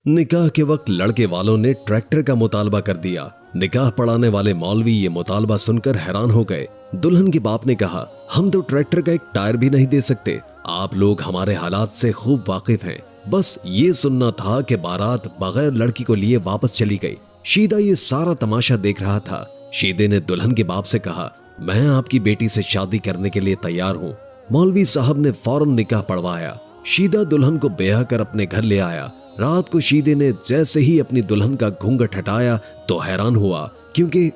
निकाह के वक्त लड़के वालों ने ट्रैक्टर का मुतालबा कर दिया। निकाह पढ़ाने वाले मौलवी ये मुतालबा सुनकर हैरान हो गए। दुल्हन के बाप ने कहा, हम तो ट्रैक्टर का एक टायर भी नहीं दे सकते, आप लोग हमारे हालात से खूब वाकिफ हैं। बस ये सुनना था कि बारात बगैर लड़की को लिए वापस चली गई। शीदा ये सारा तमाशा देख रहा था। शीदे ने दुल्हन के बाप से कहा, मैं आपकी बेटी से शादी करने के लिए तैयार हूँ। मौलवी साहब ने फौरन निकाह पढ़वाया। शीदा दुल्हन को ब्याह कर अपने घर ले आया। रात को शीदे ने जैसे ही अपनी दुल्हन का घूंघट हटाया तो हैरान हुआ, क्योंकि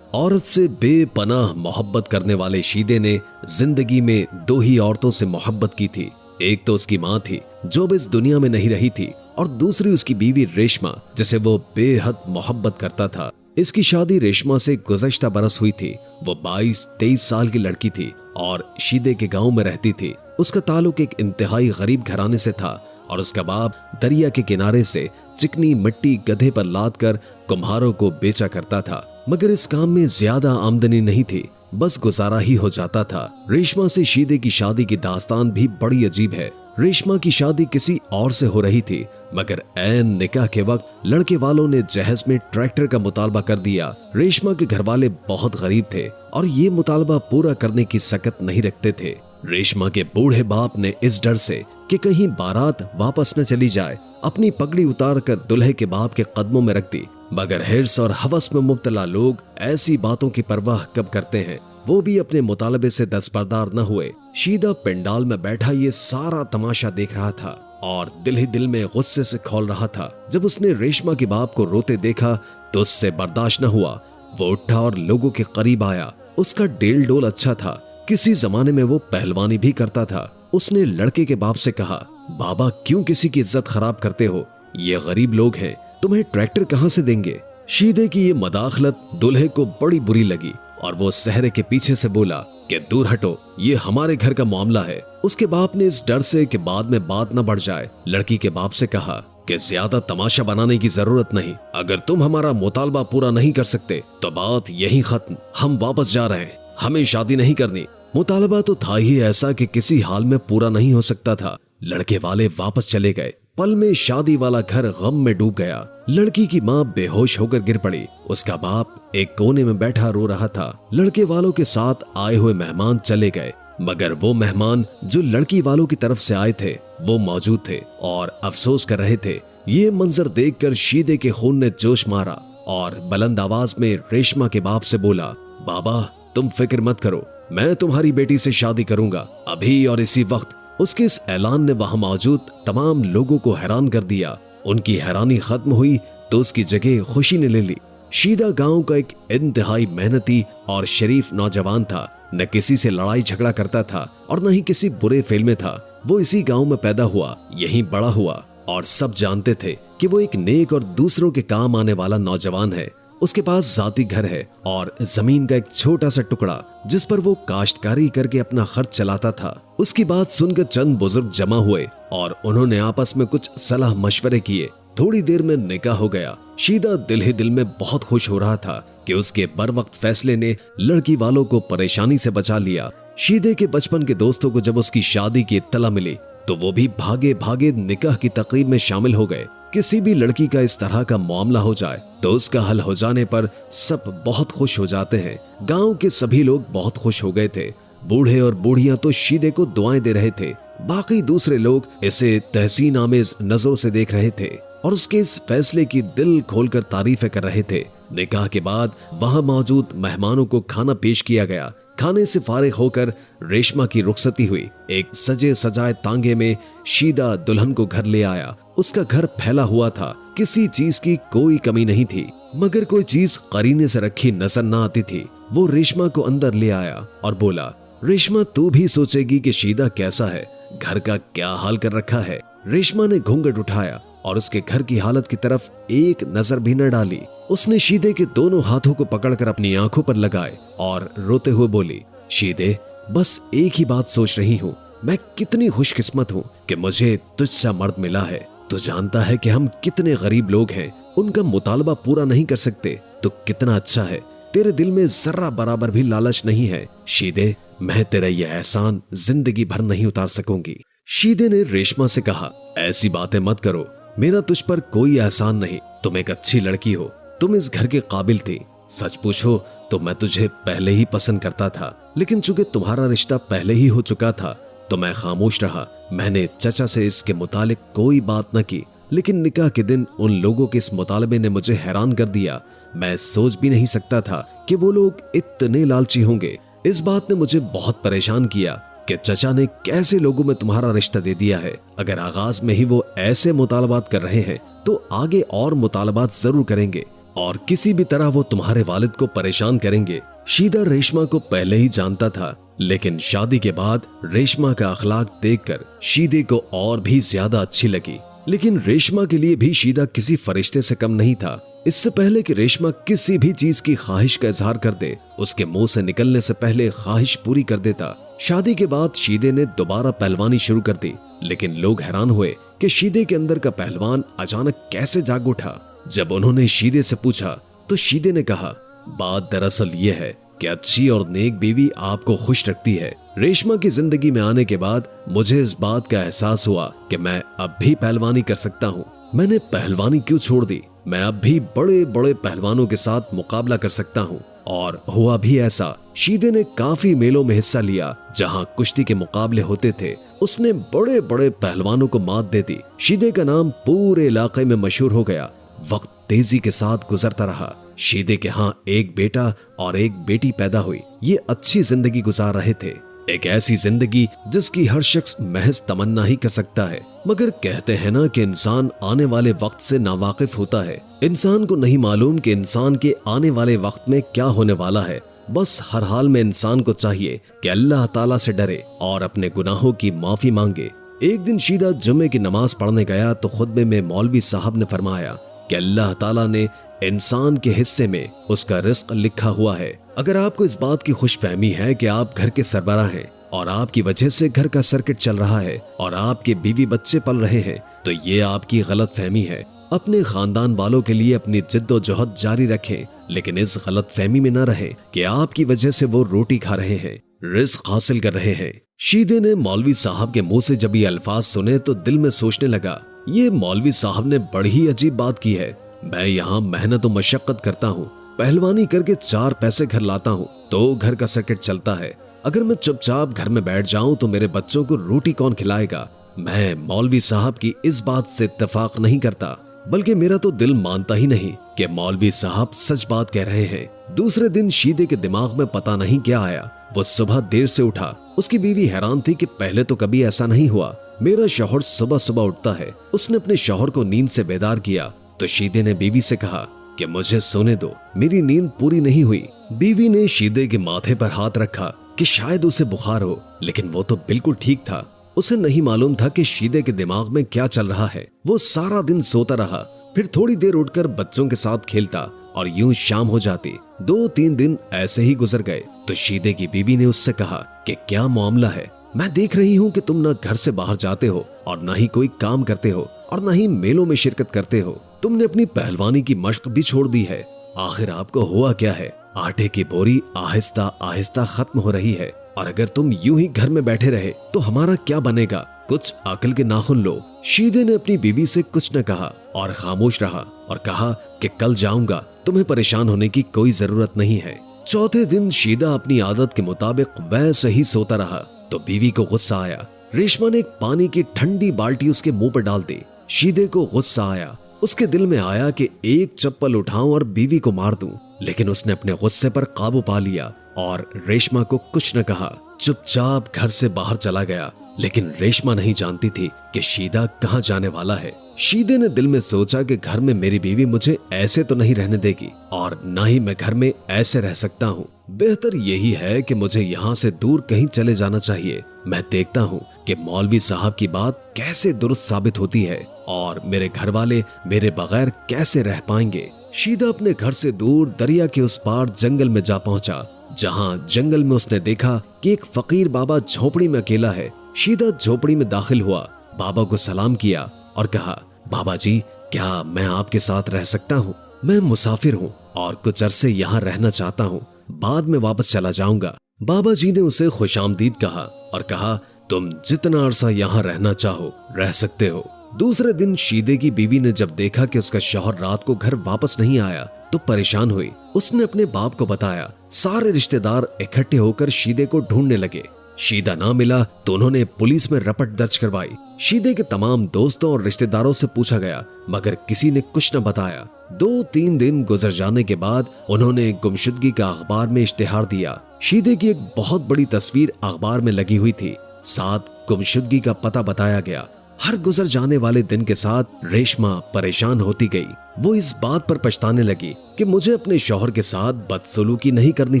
औरत से बेपनाह मोहब्बत करने वाले शीदे ने जिंदगी में दो ही औरतों से मोहब्बत की थी। एक तो उसकी माँ थी जो अब इस दुनिया में नहीं रही थी, और दूसरी उसकी बीवी रेशमा, जिसे वो बेहद मोहब्बत करता था। इसकी शादी रेशमा से गुज़श्ता बरस हुई थी। वो 22-23 साल की लड़की थी और शीदे के गांव में रहती थी। उसका ताल्लुक एक इंतहाई गरीब घराने से था और उसका बाप दरिया के किनारे से चिकनी मिट्टी गधे पर लाद कर कुम्हारों को बेचा करता था, मगर इस काम में ज्यादा आमदनी नहीं थी, बस गुजारा ही हो जाता था। रेशमा से शीदे की शादी की दास्तान भी बड़ी अजीब है। रेशमा की शादी किसी और से हो रही थी, मगर ऐन निकाह के वक्त लड़के वालों ने जहेज में ट्रैक्टर का मुतालबा कर दिया। रेशमा के घर वाले बहुत गरीब थे और ये मुतालबा पूरा करने की सकत नहीं रखते थे। रेशमा के बूढ़े बाप ने इस डर से कि कहीं बारात वापस न चली जाए, अपनी पगड़ी उतार कर दुल्हे के बाप के कदमों में रख दी। मगर हिर्स और हवस में मुब्तला लोग ऐसी बातों की परवाह कब करते हैं। वो भी अपने मुतालबे से दस्तबरदार न हुए। शीदा पंडाल में बैठा ये सारा तमाशा देख रहा था और दिल ही दिल में गुस्से से खौल रहा था। जब उसने रेशमा के बाप को रोते देखा तो उससे बर्दाश्त न हुआ। वो उठा और लोगों के करीब आया। उसका डेल डोल अच्छा था, किसी जमाने में वो पहलवानी भी करता था। उसने लड़के के बाप से कहा, बाबा क्यों किसी की इज्जत खराब करते हो, ये गरीब लोग हैं, तुम्हें ट्रैक्टर कहां से देंगे। शीदे की ये मदाखलत दुल्हे को बड़ी बुरी लगी और वो सहरे के पीछे से बोला कि दूर हटो, ये हमारे घर का मामला है। उसके बाप ने इस डर से कि बाद में बात न बढ़ जाए, लड़की के बाप से कहा कि ज्यादा तमाशा बनाने की जरूरत नहीं, अगर तुम हमारा मुतालबा पूरा नहीं कर सकते तो बात यहीं खत्म, हम वापस जा रहे हैं, हमें शादी नहीं करनी। मुतालबा तो था ही ऐसा कि किसी हाल में पूरा नहीं हो सकता था। लड़के वाले वापस चले गए। पल में शादी वाला घर गम में डूब गया। लड़की की माँ बेहोश होकर गिर पड़ी। उसका बाप एक कोने में बैठा रो रहा था। लड़के वालों के साथ आए हुए मेहमान चले गए, मगर वो मेहमान जो लड़की वालों की तरफ से आए थे वो मौजूद थे और अफसोस कर रहे थे। ये मंजर देखकर शीदे के खून ने जोश मारा और बुलंद आवाज में रेशमा के बाप से बोला, बाबा तुम फिक्र मत करो, मैं तुम्हारी बेटी से शादी करूंगा अभी और इसी वक्त। उसके इस ऐलान ने वहां मौजूद तमाम लोगों को हैरान कर दिया। उनकी हैरानी खत्म हुई तो उसकी जगह खुशी ने ले ली। शीदा गांव का एक इंतहाई मेहनती और शरीफ नौजवान था। न किसी से लड़ाई झगड़ा करता था और न ही किसी बुरे फेल में था। वो इसी गांव में पैदा हुआ, यहीं बड़ा हुआ और सब जानते थे कि वो एक नेक और दूसरों के काम आने वाला नौजवान है। उसके पास जाती घर है और जमीन का एक छोटा सा टुकड़ा जिस पर वो काश्तकारी करके अपना खर्च चलाता था। उसकी बात सुनकर चंद बुजुर्ग जमा हुए और उन्होंने आपस में कुछ सलाह मशवरे किए। थोड़ी देर में निकाह हो गया। शीदा दिल ही दिल में बहुत खुश हो रहा था कि उसके बर वक्त फैसले ने लड़की वालों को परेशानी से बचा लिया। शीदे के बचपन के दोस्तों को जब उसकी शादी की इत्तला मिली तो वो भी भागे भागे निकाह की तकरीब में शामिल हो गए। किसी भी लड़की का इस तरह का मामला हो जाए तो उसका हल हो जाने पर सब बहुत खुश हो जाते हैं। गांव के सभी लोग बहुत खुश हो गए थे। बूढ़े और बूढ़ियां तो शीदे को दुआएं दे रहे थे। बाकी दूसरे लोग इसे तहसीन आमेज नजरों से देख रहे थे और उसके इस फैसले की दिल खोलकर तारीफें कर रहे थे। निकाह के बाद वहां मौजूद मेहमानों को खाना पेश किया गया। खाने से फारिग होकर रेशमा की रुखसती हुई। एक सजे सजाए तांगे में शीदा दुल्हन को घर ले आया। उसका घर फैला हुआ था, किसी चीज की कोई कमी नहीं थी, मगर कोई चीज करीने से रखी नजर न आती थी। वो रेशमा को अंदर ले आया और बोला, रेशमा तू भी सोचेगी कि शीदा कैसा है, घर का क्या हाल कर रखा है। रेशमा ने घूंघट उठाया और उसके घर की हालत की तरफ एक नजर भी न डाली। उसने शीदे के दोनों हाथों को पकड़कर अपनी आंखों पर लगाए और रोते हुए बोली, शीदे बस एक ही बात सोच रही हूँ, मैं कितनी खुशकिस्मत हूँ कि मुझे तुझसा मर्द मिला है। तू जानता है कि हम कितने गरीब लोग हैं, उनका मुतालबा पूरा नहीं कर सकते, तो कितना अच्छा है तेरे दिल में जर्रा बराबर भी लालच नहीं है। शीदे मैं तेरा यह एहसान जिंदगी भर नहीं उतार सकूंगी। शीदे ने रेशमा से कहा, ऐसी बातें मत करो, मेरा तुझ पर कोई एहसान नहीं। तुम एक अच्छी लड़की हो, तुम इस घर के काबिल थी। सच पूछो तो मैं तुझे पहले ही पसंद करता था, लेकिन चूंकि तुम्हारा रिश्ता पहले ही हो चुका था तो मैं खामोश रहा। मैंने चचा से इसके मुतालिक कोई बात न की, लेकिन निकाह के दिन उन लोगों के इस मुतालबे ने मुझे हैरान कर दिया। मैं सोच भी नहीं सकता था कि वो लोग इतने लालची होंगे। इस बात ने मुझे बहुत परेशान किया कि चचा ने कैसे लोगों में तुम्हारा रिश्ता दे दिया है। अगर आगाज में ही वो ऐसे मुतालबात कर रहे हैं तो आगे और मुतालबात जरूर करेंगे और किसी भी तरह वो तुम्हारे वालिद को परेशान करेंगे। शीदा रेशमा को पहले ही जानता था, लेकिन शादी के बाद रेशमा का अखलाक देखकर शीदे को और भी ज्यादा अच्छी लगी। लेकिन रेशमा के लिए भी शीदा किसी फरिश्ते से कम नहीं था। इससे पहले कि रेशमा किसी भी चीज की ख्वाहिश का इजहार कर दे, उसके मुंह से निकलने से पहले ख्वाहिश पूरी कर देता। शादी के बाद शीदे ने दोबारा पहलवानी शुरू कर दी, लेकिन लोग हैरान हुए कि शीदे के अंदर का पहलवान अचानक कैसे जाग उठा। जब उन्होंने शीदे से पूछा तो शीदे ने कहा, बात दरअसल ये है कि अच्छी और नेक बीवी आपको खुश रखती है। रेशमा की जिंदगी में आने के बाद मुझे इस बात का एहसास हुआ कि मैं अब भी पहलवानी कर सकता हूँ। मैंने पहलवानी क्यों छोड़ दी? मैं अब भी बड़े बड़े पहलवानों के साथ मुकाबला कर सकता हूँ। और हुआ भी ऐसा। शीदे ने काफी मेलों में हिस्सा लिया जहाँ कुश्ती के मुकाबले होते थे। उसने बड़े बड़े पहलवानों को मात दे दी। शीदे का नाम पूरे इलाके में मशहूर हो गया। वक्त तेजी के साथ गुजरता रहा। शीदे के यहाँ एक बेटा और एक बेटी पैदा हुई। ये अच्छी जिंदगी गुजार रहे थे, एक ऐसी जिंदगी जिसकी हर शख्स महज तमन्ना ही कर सकता है। मगर कहते हैं ना कि इंसान आने वाले वक्त से नावाकिफ होता है। इंसान को नहीं मालूम कि इंसान के आने वाले वक्त में क्या होने वाला है। बस हर हाल में इंसान को चाहिए कि अल्लाह ताला से डरे और अपने गुनाहों की माफी मांगे। एक दिन शीदा जुम्मे की नमाज पढ़ने गया तो खुतबे में मौलवी साहब ने फरमाया कि अल्लाह ताला ने इंसान के हिस्से में उसका रिस्क लिखा हुआ है। अगर आपको इस बात की खुशफहमी है कि आप घर के सरबराह हैं और आपकी वजह से घर का सर्किट चल रहा है और आपके बीवी बच्चे पल रहे हैं, तो ये आपकी गलत फहमी है। अपने खानदान वालों के लिए अपनी जिद्दोजहद जारी रखें, लेकिन इस गलत फहमी में न रहें कि आपकी वजह से वो रोटी खा रहे हैं, रिस्क हासिल कर रहे हैं। शीदे ने मौलवी साहब के मुंह से जब ये अल्फाज सुने तो दिल में सोचने लगा, ये मौलवी साहब ने बड़ी अजीब बात की है। मैं यहाँ मेहनत और मशक्कत करता हूँ, पहलवानी करके 4 पैसे घर लाता हूँ तो घर का सर्किट चलता है। अगर मैं चुपचाप घर में बैठ जाऊं तो मेरे बच्चों को रोटी कौन खिलाएगा? मैं मौलवी साहब की इस बात से इत्तेफाक नहीं करता, बल्कि मेरा तो दिल मानता ही नहीं कि मौलवी साहब सच बात कह रहे हैं। दूसरे दिन शीदे के दिमाग में पता नहीं क्या आया। वो सुबह देर से उठा। उसकी बीवी हैरान थी कि पहले तो कभी ऐसा नहीं हुआ। मेरा शौहर सुबह सुबह उठता है। उसने अपने शौहर को नींद से बेदार किया तो शीदे ने बीवी से कहा कि मुझे सोने दो, मेरी नींद पूरी नहीं हुई। बीवी ने शीदे के माथे पर हाथ रखा कि शायद उसे बुखार हो, लेकिन वो तो बिल्कुल ठीक था। उसे नहीं मालूम था कि शीदे के दिमाग में क्या चल रहा है। वो सारा दिन सोता रहा, फिर थोड़ी देर उठकर बच्चों के साथ खेलता और यूं शाम हो जाती। 2-3 दिन ऐसे ही गुजर गए तो शीदे की बीवी ने उससे कहा कि क्या मामला है? मैं देख रही हूँ कि तुम न घर से बाहर जाते हो और न ही कोई काम करते हो और न ही मेलों में शिरकत करते हो। तुमने अपनी पहलवानी की मश्क भी छोड़ दी है। आखिर आपको हुआ क्या है? आटे की बोरी आहिस्ता आहिस्ता खत्म हो रही है और अगर तुम यूं ही घर में बैठे रहे तो हमारा क्या बनेगा? कुछ अकल के नाखून लो। शीदे ने अपनी बीवी से कुछ न कहा और खामोश रहा और कहा कि कल जाऊंगा, तुम्हें परेशान होने की कोई जरूरत नहीं है। चौथे दिन शीदा अपनी आदत के मुताबिक वैसे ही सोता रहा तो बीवी को गुस्सा आया। रेशमा ने एक पानी की ठंडी बाल्टी उसके मुंह पर डाल दी। शीदे को गुस्सा आया। उसके दिल में आया कि एक चप्पल उठाऊं और बीवी को मार दूं, लेकिन उसने अपने गुस्से पर काबू पा लिया और रेशमा को कुछ न कहा, चुपचाप घर से बाहर चला गया। लेकिन रेशमा नहीं जानती थी कि शीदा कहाँ जाने वाला है। शीदे ने दिल में सोचा कि घर में मेरी बीवी मुझे ऐसे तो नहीं रहने देगी और ना ही मैं घर में ऐसे रह सकता हूँ। बेहतर यही है कि मुझे यहाँ से दूर कहीं चले जाना चाहिए। मैं देखता हूँ कि मौलवी साहब की बात कैसे दुरुस्त साबित होती है और मेरे घर वाले मेरे बगैर कैसे रह पाएंगे। शीदा अपने घर से दूर दरिया के उस पार जंगल में जा पहुंचा, जहाँ जंगल में उसने देखा कि एक फकीर बाबा झोपड़ी में अकेला है। शीदा झोपड़ी में दाखिल हुआ, बाबा को सलाम किया और कहा, बाबा जी, क्या मैं आपके साथ रह सकता हूँ? मैं मुसाफिर हूँ और कुछ अरसे यहाँ रहना चाहता हूँ, बाद में वापस चला जाऊंगा। बाबा जी ने उसे खुशामदीद कहा और कहा, तुम जितना अरसा यहाँ रहना चाहो रह सकते हो। दूसरे दिन शीदे की बीवी ने जब देखा कि उसका शौहर रात को घर वापस नहीं आया तो परेशान हुई। उसने अपने बाप को बताया। सारे रिश्तेदार इकट्ठे होकर शीदे को ढूंढने लगे। शीदा ना मिला तो उन्होंने पुलिस में रपट दर्ज करवाई। शीदे के तमाम दोस्तों और रिश्तेदारों से पूछा गया, मगर किसी ने कुछ न बताया। 2-3 दिन गुजर जाने के बाद उन्होंने गुमशुदगी का अखबार में इश्तिहार दिया। शीदे की एक बहुत बड़ी तस्वीर अखबार में लगी हुई थी। साथ गुमशुदगी का पता बताया गया। हर गुजर जाने वाले दिन के साथ रेशमा परेशान होती गई। वो इस बात पर पछताने लगी कि मुझे अपने शौहर के साथ बदसलूकी नहीं करनी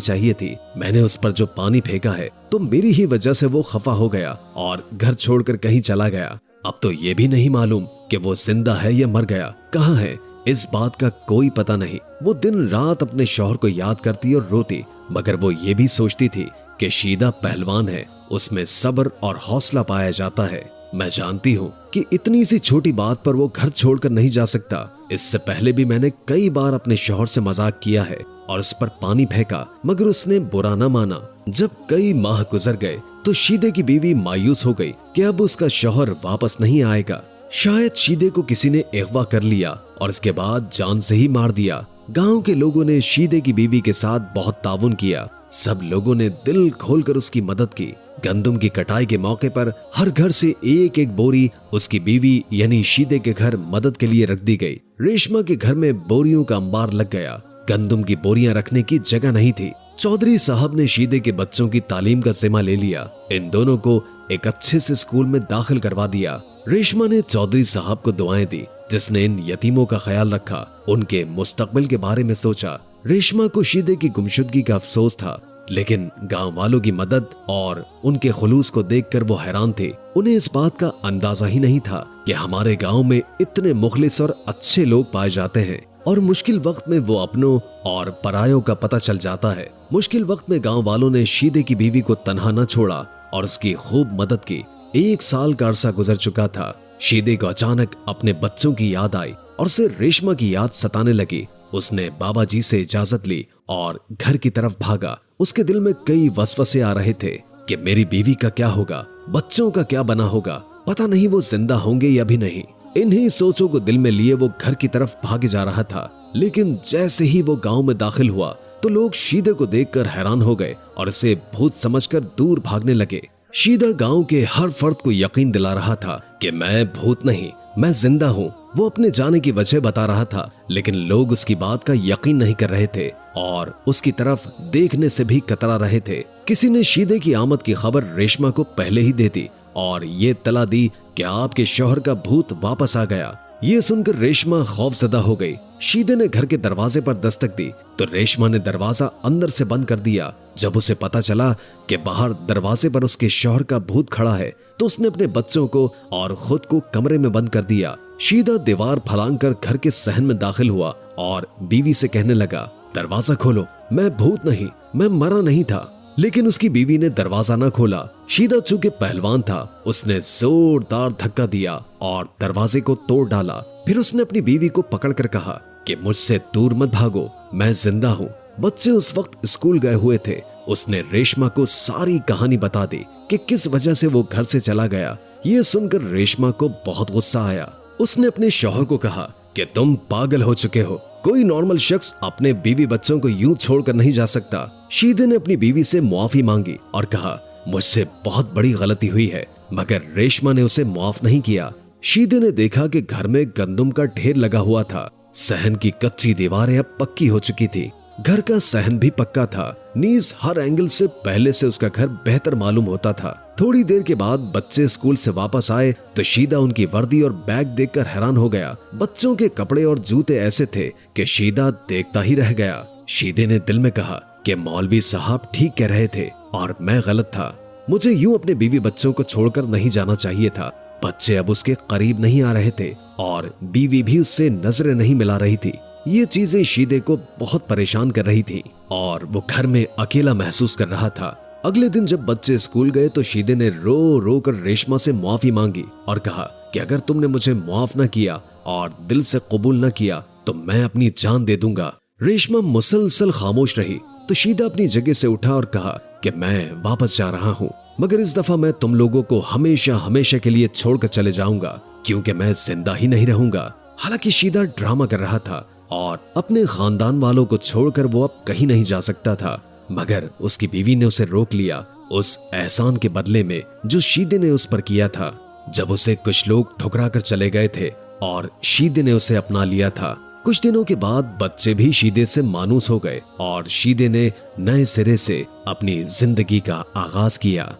चाहिए थी। मैंने उस पर जो पानी फेंका है तो मेरी ही वजह से वो खफा हो गया और घर छोड़कर कहीं चला गया। अब तो ये भी नहीं मालूम कि वो जिंदा है या मर गया, कहाँ है, इस बात का कोई पता नहीं। वो दिन रात अपने शौहर को याद करती और रोती, मगर वो ये भी सोचती थी कि शीदा पहलवान है, उसमें सब्र और हौसला पाया जाता है। मैं जानती हूँ कि इतनी सी छोटी बात पर वो घर छोड़कर नहीं जा सकता। इससे पहले भी मैंने कई बार अपने शौहर से मजाक किया है और उस पर पानी फेंका, मगर उसने बुरा न माना। जब कई माह गुजर गए तो शीदे की बीवी मायूस हो गई कि अब उसका शौहर वापस नहीं आएगा। शायद शीदे को किसी ने अगवा कर लिया और इसके बाद जान से ही मार दिया। गांव के लोगों ने शीदे की बीवी के साथ बहुत ताउन किया। सब लोगों ने दिल खोलकर उसकी मदद की। गंदम की कटाई के मौके पर हर घर से एक एक बोरी उसकी बीवी यानी शीदे के घर मदद के लिए रख दी गई। रेशमा के घर में बोरियों का अंबार लग गया। गंदम की बोरियां रखने की जगह नहीं थी। चौधरी साहब ने शीदे के बच्चों की तालीम का जिम्मा ले लिया। इन दोनों को एक अच्छे से स्कूल में दाखिल करवा दिया। रेशमा ने चौधरी साहब को दुआएं दी, जिसने इन यतीमों का ख्याल रखा, उनके मुस्तकबिल के बारे में सोचा। रेशमा को शीदे की गुमशुदगी का अफसोस था, लेकिन गांव वालों की मदद और उनके खुलूस को देखकर वो हैरान थे। उन्हें इस बात का अंदाजा ही नहीं था कि हमारे गांव में इतने मुखलिस और अच्छे लोग पाए जाते हैं और मुश्किल वक्त में वो अपनों और परायों का पता चल जाता है। मुश्किल वक्त में गांव वालों ने शीदे की बीवी को तन्हा न छोड़ा और उसकी खूब मदद की। 1 साल का अरसा गुजर चुका था। शीदे को अचानक अपने बच्चों की याद आई और उसे रेशमा की याद सताने लगी। उसने बाबा जी से इजाजत ली और घर की तरफ भागा। उसके दिल में कई वसवसे आ रहे थे कि मेरी बीवी का क्या होगा, बच्चों का क्या बना होगा, पता नहीं वो जिंदा होंगे या भी नहीं। इन्हीं सोचों को दिल में लिए वो घर की तरफ भागे जा रहा था। लेकिन जैसे ही वो गांव में दाखिल हुआ तो लोग शीदे को देखकर हैरान हो गए और इसे भूत समझकर दूर भागने लगे। शीदा गांव के हर फर्द को यकीन दिला रहा था कि मैं भूत नहीं, मैं जिंदा हूँ। वो अपने जाने की वजह बता रहा था, लेकिन लोग उसकी बात का यकीन नहीं कर रहे थे और उसकी तरफ देखने से भी कतरा रहे थे। किसी ने शीदे की आमद की खबर रेशमा को पहले ही दे दी और ये तला दी कि आपके शौहर का भूत वापस आ गया। ये सुनकर रेशमा खौफजदा हो गई। शीदे ने घर के दरवाजे पर दस्तक दी तो रेशमा ने दरवाजा अंदर से बंद कर दिया। जब उसे पता चला कि बाहर दरवाजे पर उसके शौहर का भूत खड़ा है तो उसने अपने बच्चों को और खुद को कमरे में बंद कर दिया। शीदा दीवार फलांग कर घर के सहन में दाखिल हुआ और बीवी से कहने लगा, दरवाजा खोलो, मैं भूत नहीं, मैं मरा नहीं था। लेकिन उसकी बीवी ने दरवाजा न खोला। शीदा चूंकि पहलवान था, उसने जोरदार धक्का दिया और दरवाजे को तोड़ डाला। फिर उसने अपनी बीवी को पकड़कर कहा कि मुझसे दूर मत भागो, मैं जिंदा हूँ। बच्चे उस वक्त स्कूल गए हुए थे। उसने रेशमा को सारी कहानी बता दी कि किस वजह से वो घर से चला गया। ये सुनकर रेशमा को बहुत गुस्सा आया। उसने अपने शौहर को कहा कि तुम पागल हो चुके हो, कोई नॉर्मल शख्स अपने बीवी बच्चों को यूं छोड़कर नहीं जा सकता। शीदे ने अपनी बीवी से मुआफी मांगी और कहा, मुझसे बहुत बड़ी गलती हुई है, मगर रेशमा ने उसे माफ नहीं किया। शीदे ने देखा कि घर में गंदम का ढेर लगा हुआ था। सहन की कच्ची दीवारें अब पक्की हो चुकी थी। घर का सहन भी पक्का था। नीज हर एंगल से पहले से उसका घर बेहतर मालूम होता था। थोड़ी देर के बाद बच्चे स्कूल से वापस आए तो शीदा उनकी वर्दी और बैग देखकर हैरान हो गया। बच्चों के कपड़े और जूते ऐसे थे कि शीदा देखता ही रह गया। शीदे ने दिल में कहा कि मौलवी साहब ठीक कह रहे थे और मैं गलत था। मुझे यूं अपने बीवी बच्चों को छोड़कर नहीं जाना चाहिए था। बच्चे अब उसके करीब नहीं आ रहे थे और बीवी भी उससे नजरें नहीं मिला रही थी। ये चीजें शीदे को बहुत परेशान कर रही थी और वो घर में अकेला महसूस कर रहा था। अगले दिन जब बच्चे स्कूल गए तो शीदे ने रो रो कर रेशमा से माफी मांगी और कहा कि अगर तुमने मुझे माफ न किया और दिल से कबूल न किया तो मैं अपनी जान दे दूंगा। रेशमा मुसलसल खामोश रही तो शीदा अपनी जगह से उठा और कहा कि मैं वापस जा रहा हूँ, मगर इस दफा मैं तुम लोगों को हमेशा हमेशा के लिए छोड़कर चले जाऊंगा। क्योंकि मैं जिंदा ही नहीं रहूंगा। हालांकि शीदा ड्रामा कर रहा था और अपने खानदान वालों को छोड़कर वो अब कहीं नहीं जा सकता था, मगर उसकी बीवी ने उसे रोक लिया उस एहसान के बदले में जो शीदे ने उस पर किया था। जब उसे कुछ लोग ठुकरा कर चले गए थे और शीदे ने उसे अपना लिया था। कुछ दिनों के बाद बच्चे भी शीदे से मानूस हो गए और शीदे ने नए सिरे से अपनी जिंदगी का आगाज किया।